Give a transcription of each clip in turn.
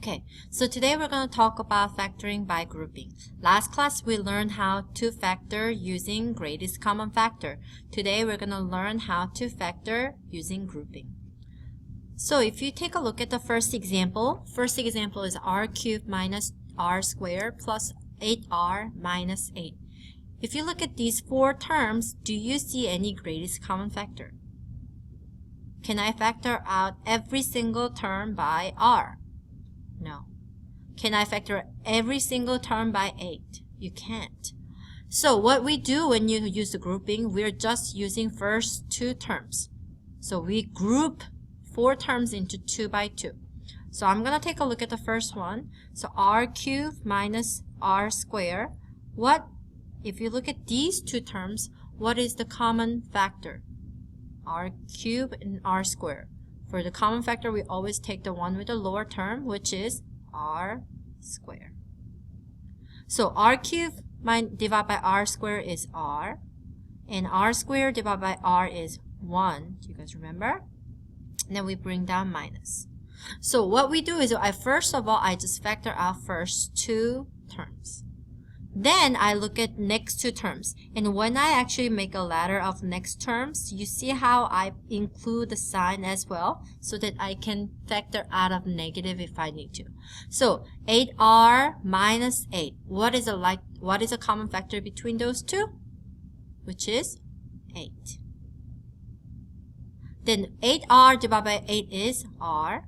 Okay, so today we're going to talk about factoring by grouping. Last class we learned how to factor using greatest common factor. Today we're going to learn how to factor using grouping. So if you take a look at the first example is r cubed minus r squared plus 8r minus 8. If you look at these four terms, do you see any greatest common factor? Can I factor out every single term by r? No. Can I factor every single term by 8? You can't. So what we do when you use the grouping, we're just using first two terms. So we group four terms into 2 by 2. So I'm going to take a look at the first one. So r cubed minus r squared. If you look at these two terms, what is the common factor? R cubed and r squared. For the common factor, we always take the one with the lower term, which is r squared. So r cubed divided by r squared is r, and r squared divided by r is 1. Do you guys remember? And then we bring down minus. So what we do is, first of all, I just factor out first two terms. Then I look at next two terms. And when I actually make a ladder of next terms, you see how I include the sign as well so that I can factor out of negative if I need to. So 8r minus 8. What is a common factor between those two? Which is 8. Then 8r divided by 8 is r.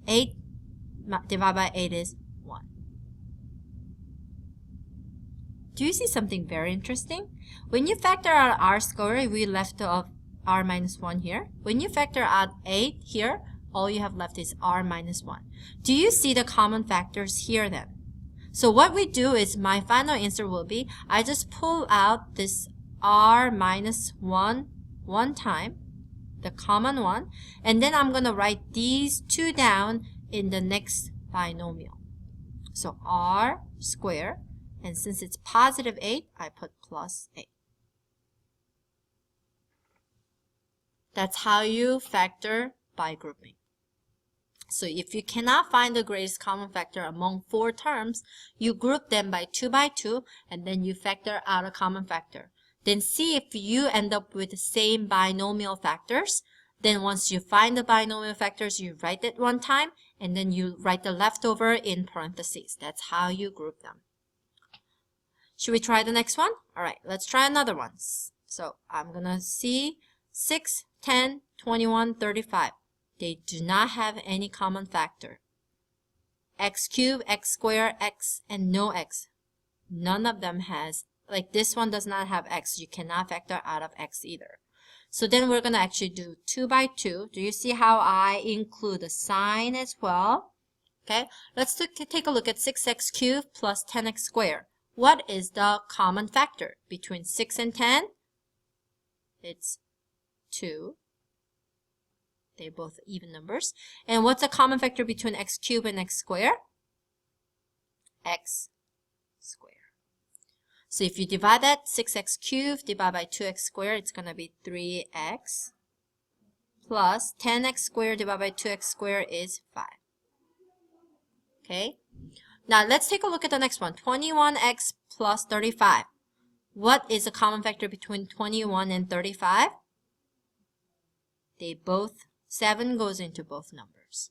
8 divided by 8 is 1. Do you see something very interesting? When you factor out r squared, we left off r minus 1 here. When you factor out 8 here, all you have left is r minus 1. Do you see the common factors here then? So what we do is, my final answer will be, I just pull out this r minus 1 one time, the common one, and then I'm going to write these two down in the next binomial. So r squared. And since it's positive 8, I put plus 8. That's how you factor by grouping. So if you cannot find the greatest common factor among four terms, you group them by 2 by 2, and then you factor out a common factor. Then see if you end up with the same binomial factors. Then once you find the binomial factors, you write it one time, and then you write the leftover in parentheses. That's how you group them. Should we try the next one? All right, let's try another one. So I'm going to see 6, 10, 21, 35. They do not have any common factor. X cubed, x squared, x, and no x. None of them has, like this one does not have x. You cannot factor out of x either. So then we're going to actually do 2 by 2. Do you see how I include the sign as well? Okay, let's take a look at 6x cubed plus 10x squared. What is the common factor between 6 and 10? It's 2. They're both even numbers. And what's the common factor between x cubed and x squared? X squared. So if you divide that, 6x cubed divided by 2x squared, it's going to be 3x plus 10x squared divided by 2x squared is 5. Okay? Now let's take a look at the next one. 21x plus 35. What is the common factor between 21 and 35? They both, 7 goes into both numbers.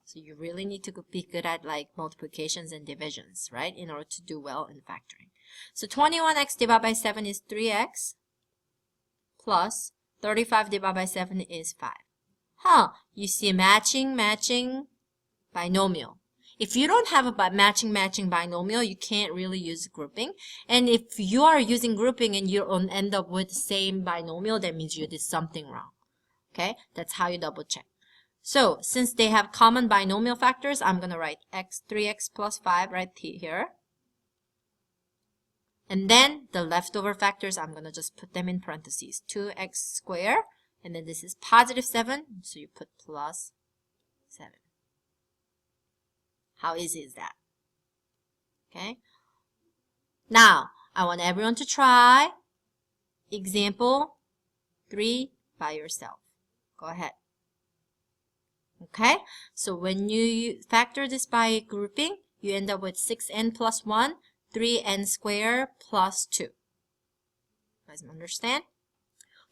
So you really need to be good at like multiplications and divisions, right? In order to do well in factoring. So 21x divided by 7 is 3x plus 35 divided by 7 is 5. You see matching binomial. If you don't have a matching binomial, you can't really use grouping. And if you are using grouping and you end up with the same binomial, that means you did something wrong. Okay, that's how you double check. So since they have common binomial factors, I'm going to write 3x plus 5 right here. And then the leftover factors, I'm going to just put them in parentheses. 2x squared, and then this is positive 7, so you put plus 7. How easy is that? Okay. Now, I want everyone to try example 3 by yourself. Go ahead. Okay, so when you factor this by grouping, you end up with 6n plus 1, 3n squared plus 2. You guys understand?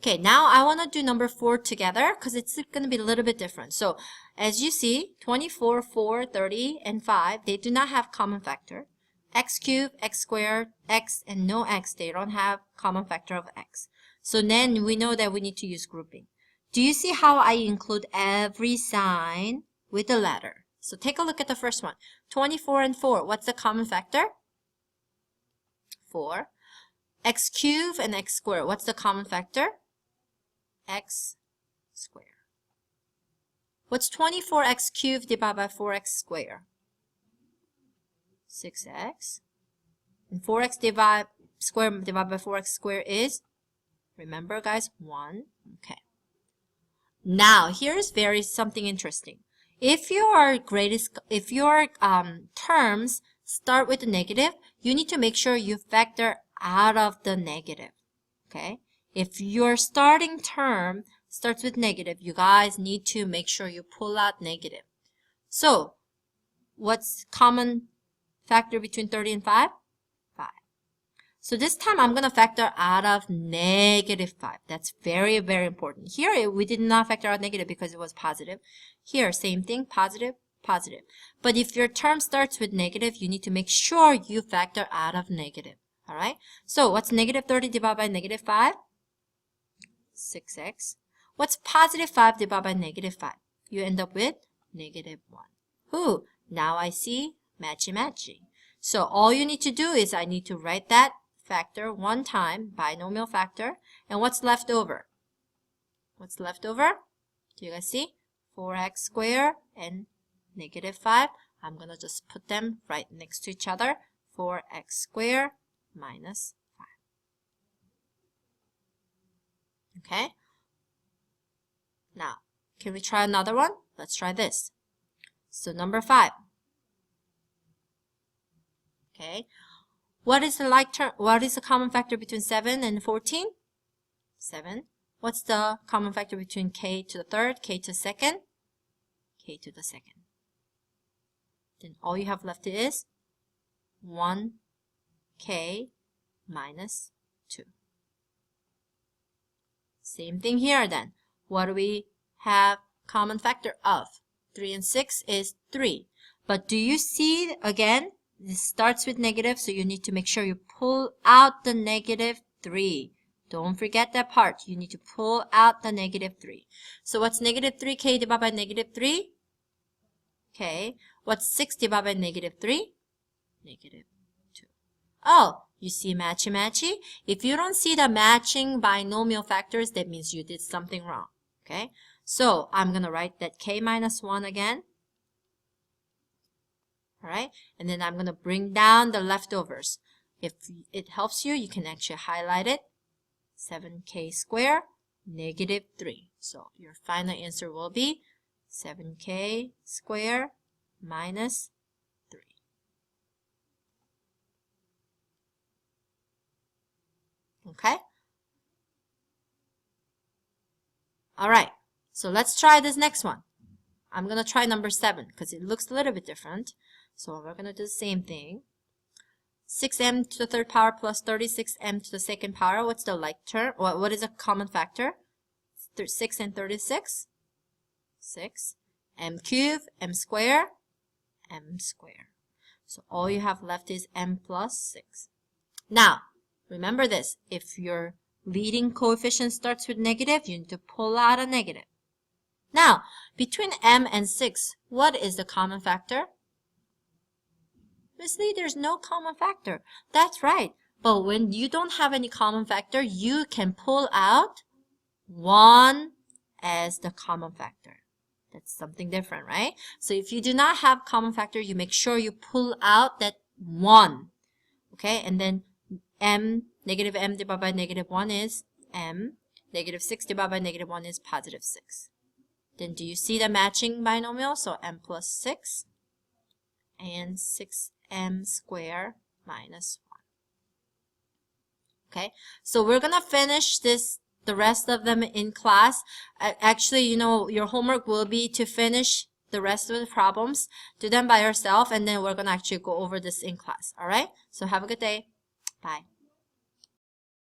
Okay, now I want to do number 4 together because it's going to be a little bit different. So as you see, 24, 4, 30, and 5, they do not have common factor. X cubed, x squared, x, and no x, they don't have common factor of x. So then we know that we need to use grouping. Do you see how I include every sign with a letter? So take a look at the first one. 24 and 4, what's the common factor? 4. X cubed and x squared, what's the common factor? X squared. What's 24x cubed divided by 4x squared? 6x. And 4x divided by 4x squared is, remember guys, 1. Okay. Now here's something interesting. If your terms start with a negative, you need to make sure you factor out of the negative. Okay? If your starting term starts with negative, you guys need to make sure you pull out negative. So, what's common factor between 30 and 5? 5. So this time I'm going to factor out of negative 5. That's very, very important. Here we did not factor out negative because it was positive. Here, same thing, positive, positive. But if your term starts with negative, you need to make sure you factor out of negative. Alright? So what's negative 30 divided by negative 5? 6x. What's positive 5 divided by negative 5? You end up with negative 1. Ooh, now I see matchy-matchy. So all you need to do is I need to write that factor one time, binomial factor, and what's left over? What's left over? Do you guys see? 4x squared and negative 5. I'm going to just put them right next to each other. 4x squared minus 5. Okay? Now, can we try another one? Let's try this. So number 5. Okay. What is the common factor between 7 and 14? 7. What's the common factor between k to the third, k to the second? K to the second. Then all you have left is 1k minus 2. Same thing here then. What do we have common factor of? 3 and 6 is 3. But do you see again? This starts with negative, so you need to make sure you pull out the negative 3. Don't forget that part. You need to pull out the negative 3. So what's negative 3k divided by negative 3? Okay. What's 6 divided by negative 3? Negative 2. Oh, you see matchy-matchy? If you don't see the matching binomial factors, that means you did something wrong. Okay. So I'm going to write that k minus 1 again. Alright, and then I'm going to bring down the leftovers. If it helps you, you can actually highlight it. 7k squared, negative 3. So your final answer will be 7k squared minus 3. Okay? Alright, so let's try this next one. I'm going to try number 7 because it looks a little bit different. So we're going to do the same thing. 6m to the third power plus 36m to the second power. What's the like term? What is a common factor? 6 and 36? 6. M cubed, m squared, m squared. So all you have left is m plus 6. Now, remember this. If your leading coefficient starts with negative, you need to pull out a negative. Now, between m and 6, what is the common factor? Miss Lee, there's no common factor. That's right. But when you don't have any common factor, you can pull out 1 as the common factor. That's something different, right? So if you do not have common factor, you make sure you pull out that 1. Okay, and then negative m divided by negative 1 is m. Negative 6 divided by negative 1 is positive 6. Then do you see the matching binomial? So m plus 6 and 6m squared minus 1. Okay, so we're going to finish this the rest of them in class. Actually, you know, your homework will be to finish the rest of the problems, do them by yourself, and then we're going to actually go over this in class. All right? So have a good day. Bye.